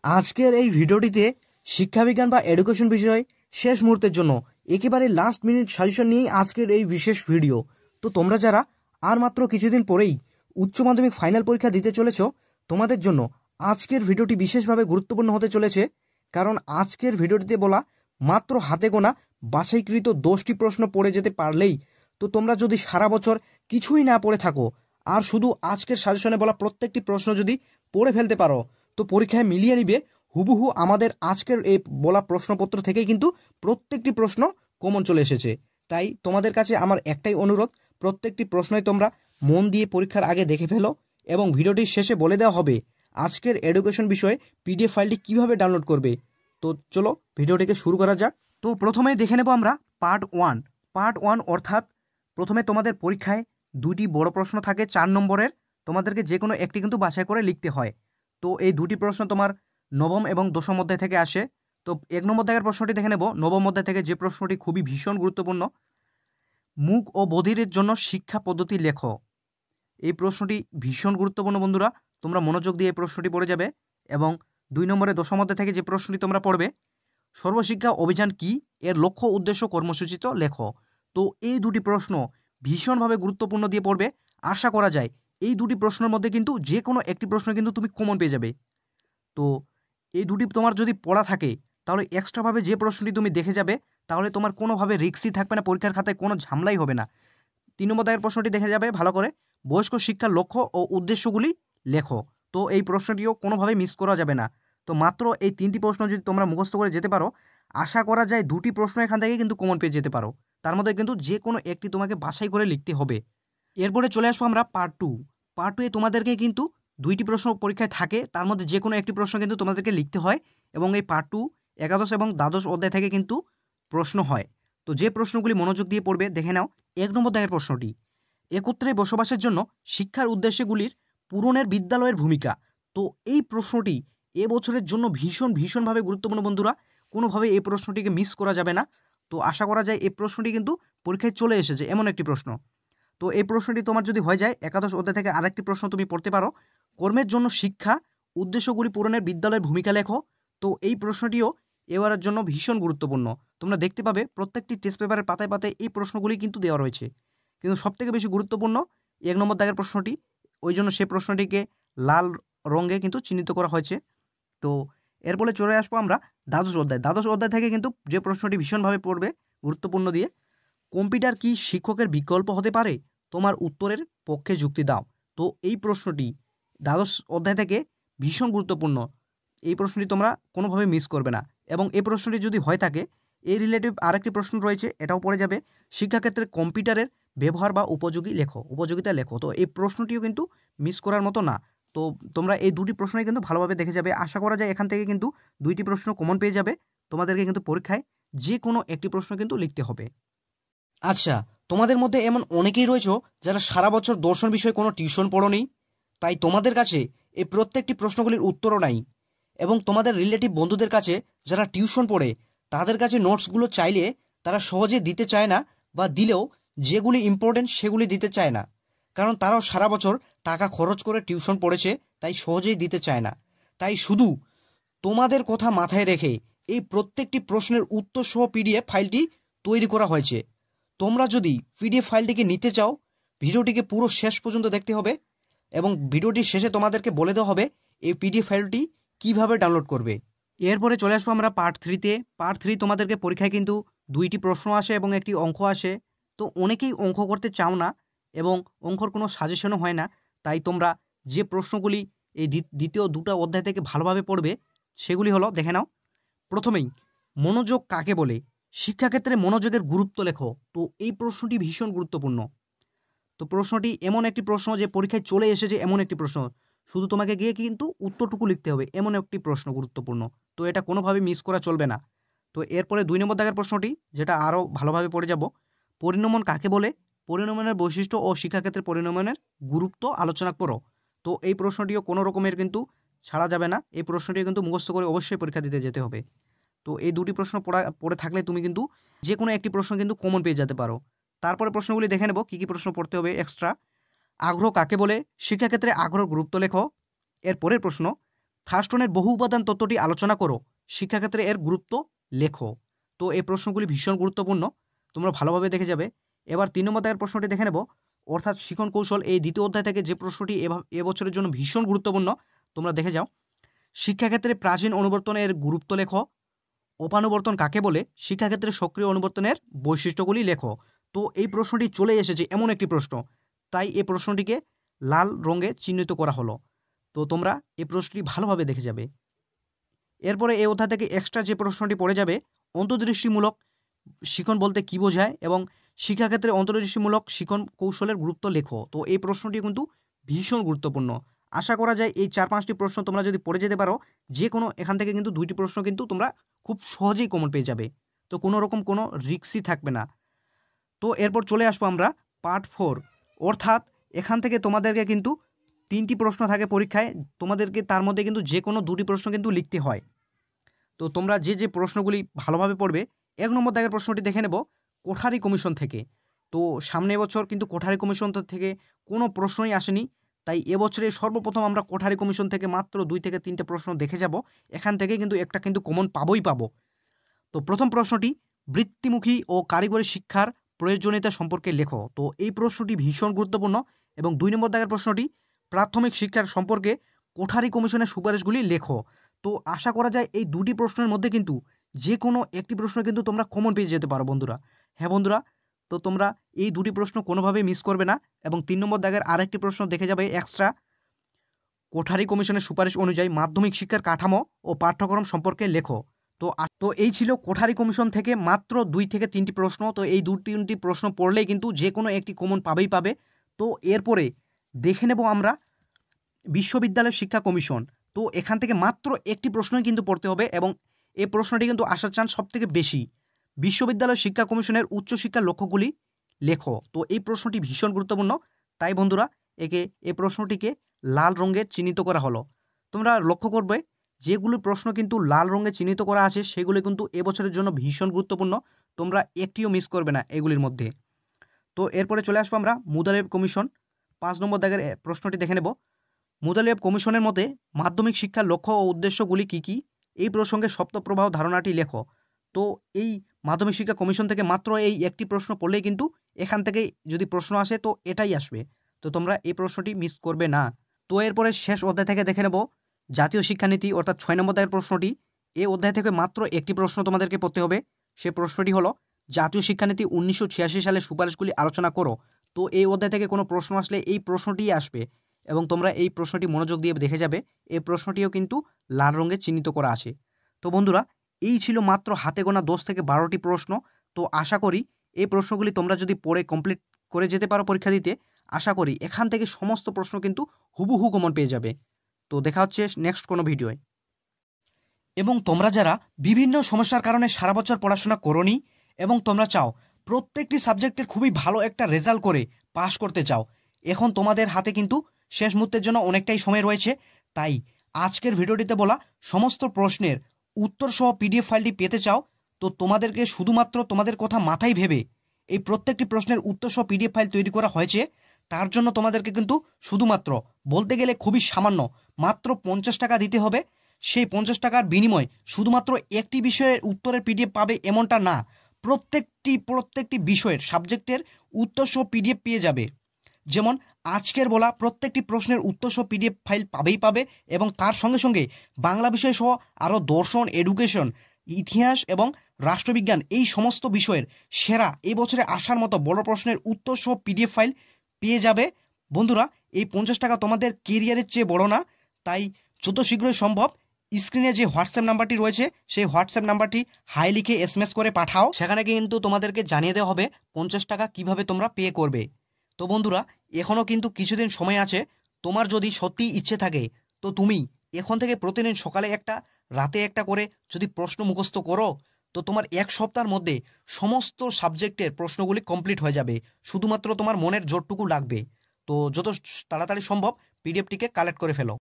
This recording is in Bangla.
আজকের এই ভিডিওটিতে শিক্ষাবিজ্ঞান বা এডুকেশন বিষয় শেষ মুহূর্তের জন্য একেবারে লাস্ট মিনিট সাজেশন নিয়েই আজকের এই বিশেষ ভিডিও। তো তোমরা যারা আর মাত্র কিছুদিন পরেই উচ্চ মাধ্যমিক ফাইনাল পরীক্ষা দিতে চলেছ, তোমাদের জন্য আজকের ভিডিওটি বিশেষভাবে গুরুত্বপূর্ণ হতে চলেছে। কারণ আজকের ভিডিওটিতে বলা মাত্র হাতে গোনা বাছাইকৃত 10টি প্রশ্ন পড়ে যেতে পারলেই তো তোমরা যদি সারা বছর কিছুই না পড়ে থাকো আর শুধু আজকের সাজেশনে বলা প্রত্যেকটি প্রশ্ন যদি পড়ে ফেলতে পারো, তো পরীক্ষায় মিলিয়ে নিবে হুবহু আমাদের আজকের এই বলা প্রশ্নপত্র থেকেই কিন্তু প্রত্যেকটি প্রশ্ন কমন চলে এসেছে। তাই তোমাদের কাছে আমার একটাই অনুরোধ, প্রত্যেকটি প্রশ্নই তোমরা মন দিয়ে পরীক্ষার আগে দেখে ফেলো এবং ভিডিওটির শেষে বলে দেওয়া হবে আজকের এডুকেশন বিষয়ে পিডিএফ ফাইলটি কিভাবে ডাউনলোড করবে। তো চলো ভিডিওটিকে শুরু করা যাক। তো প্রথমেই দেখে নেব আমরা পার্ট ওয়ান অর্থাৎ প্রথমে তোমাদের পরীক্ষায় দুটি বড় প্রশ্ন থাকে 4 নম্বরের, তোমাদেরকে যে কোনো একটি কিন্তু বাছাই করে লিখতে হয়। তো এই দুটি প্রশ্ন তোমার নবম এবং দশম অধ্যায় থেকে আসে। তো 1 নম্বর দাগের প্রশ্নটি দেখে নেব নবম অধ্যায় থেকে, যে প্রশ্নটি খুবই ভীষণ গুরুত্বপূর্ণ। মুখ ও বধিরের জন্য শিক্ষা পদ্ধতি লেখো। এই প্রশ্নটি ভীষণ গুরুত্বপূর্ণ বন্ধুরা, তোমরা মনোযোগ দিয়ে এই প্রশ্নটি পড়ে যাবে। এবং 2 নম্বরে দশম অধ্যায় থেকে যে প্রশ্নটি তোমরা পড়বে, সর্বশিক্ষা অভিযান কি, এর লক্ষ্য উদ্দেশ্য কর্মসূচিত লেখো। তো এই দুটি প্রশ্ন ভীষণভাবে গুরুত্বপূর্ণ দিয়ে পড়বে। আশা করা যায় এই দুটি প্রশ্নের মধ্যে কিন্তু যে কোনো একটি প্রশ্ন কিন্তু তুমি কমন পেয়ে যাবে। তো এই দুটি তোমার যদি পড়া থাকে তাহলে এক্সট্রাভাবে যে প্রশ্নটি তুমি দেখে যাবে, তাহলে তোমার কোনোভাবে রিস্কই থাকবে না, পরীক্ষার খাতায় কোনো ঝামেলাই হবে না। 3 নম্বর দাগের প্রশ্নটি দেখে যাবে ভালো করে, বয়স্ক শিক্ষার লক্ষ্য ও উদ্দেশ্যগুলি লেখো। তো এই প্রশ্নটিও কোনোভাবে মিস করা যাবে না। তো মাত্র এই 3টি প্রশ্ন যদি তোমরা মুখস্থ করে যেতে পারো, আশা করা যায় 2টি প্রশ্ন এখান থেকে কিন্তু কমন পেয়ে যেতে পারো। তার মধ্যে কিন্তু যে কোনো একটি তোমাকে বাছাই করে লিখতে হবে। এরপরে চলে আসবো আমরা পার্ট টু এ তোমাদেরকে কিন্তু 2টি প্রশ্ন পরীক্ষায় থাকে, তার মধ্যে যে কোনো একটি প্রশ্ন কিন্তু তোমাদেরকে লিখতে হয়। এবং এই পার্ট 2 একাদশ এবং দ্বাদশ অধ্যায় থেকে কিন্তু প্রশ্ন হয়। তো যে প্রশ্নগুলি মনোযোগ দিয়ে পড়বে দেখে নাও। 1 নম্বর দাগের প্রশ্নটি, একত্রে বসবাসের জন্য শিক্ষার উদ্দেশ্যগুলির পূরণের বিদ্যালয়ের ভূমিকা। তো এই প্রশ্নটি এবছরের জন্য ভীষণভাবে গুরুত্বপূর্ণ বন্ধুরা, কোনোভাবে এই প্রশ্নটিকে মিস করা যাবে না। তো আশা করা যায় এই প্রশ্নটি কিন্তু পরীক্ষায় চলে এসেছে এমন একটি প্রশ্ন। তো এই প্রশ্নটি তোমার যদি হয়ে যায়, একাদশ অধ্যায় থেকে আরেকটি প্রশ্ন তুমি পড়তে পারো, কর্মের জন্য শিক্ষা উদ্দেশ্যগুলি পূরণের বিদ্যালয়ের ভূমিকা লেখো। তো এই প্রশ্নটিও এবারের জন্য ভীষণ গুরুত্বপূর্ণ। তোমরা দেখতে পাবে প্রত্যেকটি টেস্ট পেপারের পাতায় পাতায় এই প্রশ্নগুলি কিন্তু দেওয়া রয়েছে, কিন্তু সবথেকে বেশি গুরুত্বপূর্ণ 1 নম্বর দাগের প্রশ্নটি, ওই জন্য সে প্রশ্নটিকে লাল রঙে কিন্তু চিহ্নিত করা হয়েছে। তো এরপরে চলে আসবো আমরা দ্বাদশ অধ্যায় থেকে কিন্তু যে প্রশ্নটি ভীষণভাবে পড়বে গুরুত্বপূর্ণ দিয়ে, কম্পিউটার কি শিক্ষকের বিকল্প হতে পারে, তোমার উত্তরের পক্ষে যুক্তি দাও। তো এই প্রশ্নটি দ্বাদশ অধ্যায় থেকে ভীষণ গুরুত্বপূর্ণ, এই প্রশ্নটি তোমরা কোনোভাবে মিস করবে না। এবং এই প্রশ্নটি যদি হয়ে থাকে, এই রিলেটিভ আরেকটি প্রশ্ন রয়েছে, এটাও পড়ে যাবে, শিক্ষাক্ষেত্রে কম্পিউটারের ব্যবহার বা উপযোগিতা লেখো। তো এই প্রশ্নটিও কিন্তু মিস করার মতো না। তো তোমরা এই দুটি প্রশ্নই কিন্তু ভালোভাবে দেখে যাবে। আশা করা যায় এখান থেকে কিন্তু 2টি প্রশ্ন কমন পেয়ে যাবে। তোমাদেরকে কিন্তু পরীক্ষায় যে কোনো একটি প্রশ্ন কিন্তু লিখতে হবে। আচ্ছা, তোমাদের মধ্যে এমন অনেকেই রয়েছে যারা সারা বছর দর্শন বিষয়ে কোনো টিউশন পড়োনি, তাই তোমাদের কাছে এই প্রত্যেকটি প্রশ্নগুলির উত্তরও নাই। এবং তোমাদের রিলেটিভ বন্ধুদের কাছে যারা টিউশন পড়ে, তাদের কাছে নোটসগুলো চাইলে তারা সহজে দিতে চায় না, বা দিলেও যেগুলি ইম্পর্টেন্ট সেগুলি দিতে চায় না, কারণ তারাও সারা বছর টাকা খরচ করে টিউশন পড়েছে, তাই সহজেই দিতে চায় না। তাই শুধু তোমাদের কথা মাথায় রেখে এই প্রত্যেকটি প্রশ্নের উত্তর সহ পিডিএফ ফাইলটি তৈরি করা হয়েছে। তোমরা যদি পিডিএফ ফাইলটিকে নিতে চাও, ভিডিওটিকে পুরো শেষ পর্যন্ত দেখতে হবে এবং ভিডিওটির শেষে তোমাদেরকে বলে দেওয়া হবে এই পিডিএফ ফাইলটি কিভাবে ডাউনলোড করবে। এরপরে চলে আসবো আমরা পার্ট 3 তোমাদেরকে পরীক্ষায় কিন্তু 2টি প্রশ্ন আসে এবং একটি অঙ্ক আসে। তো অনেকেই অঙ্ক করতে চাও না এবং অঙ্কর কোনো সাজেশনও হয় না, তাই তোমরা যে প্রশ্নগুলি এই দ্বিতীয় 2টা অধ্যায় থেকে ভালোভাবে পড়বে সেগুলি হলো, দেখে নাও। প্রথমেই, মনোযোগ কাকে বলে, শিক্ষাক্ষেত্রে মনোযোগের গুরুত্ব লেখো। তো এই প্রশ্নটি ভীষণ গুরুত্বপূর্ণ। তো প্রশ্নটি এমন একটি প্রশ্ন যে পরীক্ষায় চলে এসেছে, এমন একটি প্রশ্ন, শুধু তোমাকে গিয়ে কিন্তু উত্তরটুকু লিখতে হবে, এমন একটি প্রশ্ন গুরুত্বপূর্ণ। তো এটা কোনোভাবে মিস করা চলবে না। তো এরপরে 2 নম্বর দাগের প্রশ্নটি, যেটা আরও ভালোভাবে পড়ে যাব, পরিণমন কাকে বলে, পরিণমনের বৈশিষ্ট্য ও শিক্ষাক্ষেত্রে পরিণমনের গুরুত্ব আলোচনা করো। তো এই প্রশ্নটিও কোনো রকমের কিন্তু ছাড়া যাবে না, এই প্রশ্নটিও কিন্তু মুখস্থ করে অবশ্যই পরীক্ষা দিতে যেতে হবে। তো এই 2টি প্রশ্ন পড়ে থাকলে তুমি কিন্তু যে কোনো একটি প্রশ্ন কিন্তু কমন পেয়ে যেতে পারো। তারপরে প্রশ্নগুলি দেখে নেব কী কী প্রশ্ন পড়তে হবে এক্সট্রা। আগ্রহ কাকে বলে, শিক্ষাক্ষেত্রে আগ্রহ গুরুত্ব লেখো। এর পরের প্রশ্ন, থার্স্টনের বহু উপাদান তত্ত্বটি আলোচনা করো, শিক্ষাক্ষেত্রে এর গুরুত্ব লেখো। তো এই প্রশ্নগুলি ভীষণ গুরুত্বপূর্ণ, তোমরা ভালোভাবে দেখে যাবে। এবার 3 নম্বর দাগের প্রশ্নটি দেখে নেব, অর্থাৎ শিখন কৌশল এই দ্বিতীয় অধ্যায় থেকে যে প্রশ্নটি এবছরের জন্য ভীষণ গুরুত্বপূর্ণ, তোমরা দেখে যাও। শিক্ষাক্ষেত্রে প্রাচীন অনুবর্তনের গুরুত্ব লেখো, উপানুবর্তন কাকে বলে, শিক্ষাক্ষেত্রে সক্রিয় অনুবর্তনের বৈশিষ্ট্যগুলি লেখো। তো এই প্রশ্নটি চলে এসেছে এমন একটি প্রশ্ন, তাই এই প্রশ্নটিকে লাল রঙে চিহ্নিত করা হলো। তো তোমরা এই প্রশ্নটি ভালোভাবে দেখে যাবে। এরপরে এই অধ্যায় থেকে এক্সট্রা যে প্রশ্নটি পড়ে যাবে, অন্তর্দৃষ্টিমূলক শিখন বলতে কী বোঝায় এবং শিক্ষাক্ষেত্রে অন্তর্দৃষ্টিমূলক শিখন কৌশলের গুরুত্ব লেখো। তো এই প্রশ্নটি কিন্তু ভীষণ গুরুত্বপূর্ণ। আশা করা যায় এই 4-5টি প্রশ্ন তোমরা যদি পড়ে যেতে পারো, যে কোনো এখান থেকে কিন্তু 2টি প্রশ্ন কিন্তু তোমরা খুব সহজেই কমন পেয়ে যাবে। তো কোনো রকম কোনো রিস্কই থাকবে না। তো এরপর চলে আসবো আমরা পার্ট 4, অর্থাৎ এখান থেকে তোমাদেরকে কিন্তু 3টি প্রশ্ন থাকে পরীক্ষায়, তোমাদেরকে তার মধ্যে কিন্তু যে কোনো 2টি প্রশ্ন কিন্তু লিখতে হয়। তো তোমরা যে প্রশ্নগুলি ভালোভাবে পড়বে, 1 নম্বর দাগের প্রশ্নটি দেখে নেব, কোঠারি কমিশন থেকে। তো সামনে বছর কিন্তু কোঠারি কমিশন থেকে কোনো প্রশ্নই আসেনি, তাই এবছরে সর্বপ্রথম আমরা কোঠারি কমিশন থেকে মাত্র 2 থেকে 3টে প্রশ্ন দেখে যাব। এখান থেকে কিন্তু একটা কিন্তু কমন পাবোই পাবো। তো প্রথম প্রশ্নটি, বৃত্তিমুখী ও কারিগরি শিক্ষার প্রয়োজনীয়তা সম্পর্কে লেখো। তো এই প্রশ্নটি ভীষণ গুরুত্বপূর্ণ। এবং 2 নম্বর দাগের প্রশ্নটি, প্রাথমিক শিক্ষার সম্পর্কে কোঠারি কমিশনের সুপারিশগুলি লেখো। তো আশা করা যায় এই 2টি প্রশ্নের মধ্যে কিন্তু যে কোনো একটি প্রশ্ন কিন্তু তোমরা কমন পেয়ে যেতে পারো বন্ধুরা। হ্যাঁ বন্ধুরা, তো তোমরা এই 2টি প্রশ্ন কোনোভাবেই মিস করবে না। এবং 3 নম্বর দাগের আরেকটি প্রশ্ন দেখে যাবে এক্সট্রা, কোঠারি কমিশনের সুপারিশ অনুযায়ী মাধ্যমিক শিক্ষার কাঠামো ও পাঠ্যক্রম সম্পর্কে লেখো। তো এই ছিল কোঠারি কমিশন থেকে মাত্র 2 থেকে 3টি প্রশ্ন। তো এই 2-3টি প্রশ্ন পড়লেই কিন্তু যে কোনো একটি কমন পাবেই পাবে। তো এরপরে দেখে নেব আমরা বিশ্ববিদ্যালয় শিক্ষা কমিশন। তো এখান থেকে মাত্র একটি প্রশ্নই কিন্তু পড়তে হবে এবং এই প্রশ্নটি কিন্তু আসার চান্স সবথেকে বেশি। বিশ্ববিদ্যালয় শিক্ষা কমিশনের উচ্চশিক্ষার লক্ষ্যগুলি লেখো। তো এই প্রশ্নটি ভীষণ গুরুত্বপূর্ণ, তাই বন্ধুরা এই প্রশ্নটিকে লাল রঙে চিহ্নিত করা হলো। তোমরা লক্ষ্য করবে যেগুলো প্রশ্ন কিন্তু লাল রঙে চিহ্নিত করা আছে সেগুলো কিন্তু এবছরের জন্য ভীষণ গুরুত্বপূর্ণ, তোমরা একটিও মিস করবে না এগুলির মধ্যে। তো এরপরে চলে আসবো আমরা মুদালিব কমিশন। 5 নম্বর দাগের প্রশ্নটি দেখে নেব, মুদালিব কমিশনের মতে মাধ্যমিক শিক্ষার লক্ষ্য ও উদ্দেশ্যগুলি কী কী, এই প্রসঙ্গে সপ্তপ্রবাহ ধারণাটি লেখো। তো এই মাধ্যমিক শিক্ষা কমিশন থেকে মাত্র এই একটি প্রশ্ন পড়লেই কিন্তু এখান থেকে যদি প্রশ্ন আসে তো এটাই আসবে। তো তোমরা এই প্রশ্নটি মিস করবে না। তো এরপরে শেষ অধ্যায় থেকে দেখে নেব জাতীয় শিক্ষানীতি, অর্থাৎ 6 নম্বর দাগের প্রশ্নটি। এই অধ্যায় থেকে মাত্র একটি প্রশ্ন তোমাদেরকে পড়তে হবে। সে প্রশ্নটি হলো, জাতীয় শিক্ষানীতি 1986 সালের সুপারিশগুলি আলোচনা করো। তো এই অধ্যায় থেকে কোনো প্রশ্ন আসলে এই প্রশ্নটিই আসবে এবং তোমরা এই প্রশ্নটি মনোযোগ দিয়ে দেখে যাবে। এই প্রশ্নটিও কিন্তু লাল রঙে চিহ্নিত করা আছে। তো বন্ধুরা, এই ছিল মাত্র হাতে গোনা 10 থেকে 12টি প্রশ্ন। তো আশা করি এই প্রশ্নগুলি তোমরা যদি পড়ে কমপ্লিট করে যেতে পারো পরীক্ষা দিতে, আশা করি এখান থেকে সমস্ত প্রশ্ন কিন্তু হুবহু কমন পেয়ে যাবে। তো দেখা হচ্ছে নেক্সট কোনো ভিডিওয়। এবং তোমরা যারা বিভিন্ন সমস্যার কারণে সারা বছর পড়াশোনা করোনি এবং তোমরা চাও প্রত্যেকটি সাবজেক্টের খুবই ভালো একটা রেজাল্ট করে পাশ করতে চাও, এখন তোমাদের হাতে কিন্তু শেষ মুহূর্তের জন্য অনেকটাই সময় রয়েছে। তাই আজকের ভিডিওটিতে বলা সমস্ত প্রশ্নের উত্তর সহ পিডিএফ ফাইলটি পেতে চাও, তো তোমাদেরকে শুধুমাত্র তোমাদের কথা মাথায় ভেবে এই প্রত্যেকটি প্রশ্নের উত্তর সহ পিডিএফ ফাইল তৈরি করা হয়েছে। তার জন্য তোমাদেরকে কিন্তু শুধুমাত্র বলতে গেলে খুবই সামান্য মাত্র 50 টাকা দিতে হবে। সেই 50 টাকার বিনিময়ে শুধুমাত্র একটি বিষয়ের উত্তরের পিডিএফ পাবে এমনটা না, প্রত্যেকটি বিষয়ের সাবজেক্টের উত্তর সহ পিডিএফ পেয়ে যাবে। যেমন আজকের বলা প্রত্যেকটি প্রশ্নের উত্তর সহ পিডিএফ ফাইল পাবে এবং তার সঙ্গে সঙ্গে বাংলা বিষয় সহ আরও দর্শন, এডুকেশন, ইতিহাস এবং রাষ্ট্রবিজ্ঞান এই সমস্ত বিষয়ের সেরা এই বছরে আসার মতো বড় প্রশ্নের উত্তর সহ পিডিএফ ফাইল পেয়ে যাবে। বন্ধুরা, এই 50 টাকা তোমাদের কেরিয়ারের চেয়ে বড় না, তাই যত শীঘ্রই সম্ভব স্ক্রিনে যে হোয়াটসঅ্যাপ নাম্বারটি রয়েছে সেই হোয়াটসঅ্যাপ নাম্বারটি হাই লিখে SMS করে পাঠাও। সেখানে কিন্তু তোমাদেরকে জানিয়ে দেওয়া হবে 50 টাকা কিভাবে তোমরা পে করবে। তো বন্ধুরা, এখনও কিন্তু কিছুদিন সময় আছে। তোমার যদি সত্যি ইচ্ছে থাকে তো তুমি এখন থেকে প্রতিদিন সকালে একটা, রাতে একটা করে যদি প্রশ্ন মুখস্থ করো, তো তোমার 1 সপ্তাহের মধ্যে সমস্ত সাবজেক্টের প্রশ্নগুলি কমপ্লিট হয়ে যাবে। শুধুমাত্র তোমার মনের জোরটুকু লাগবে। তো যত তাড়াতাড়ি সম্ভব পিডিএফটিকে কালেক্ট করে ফেলো।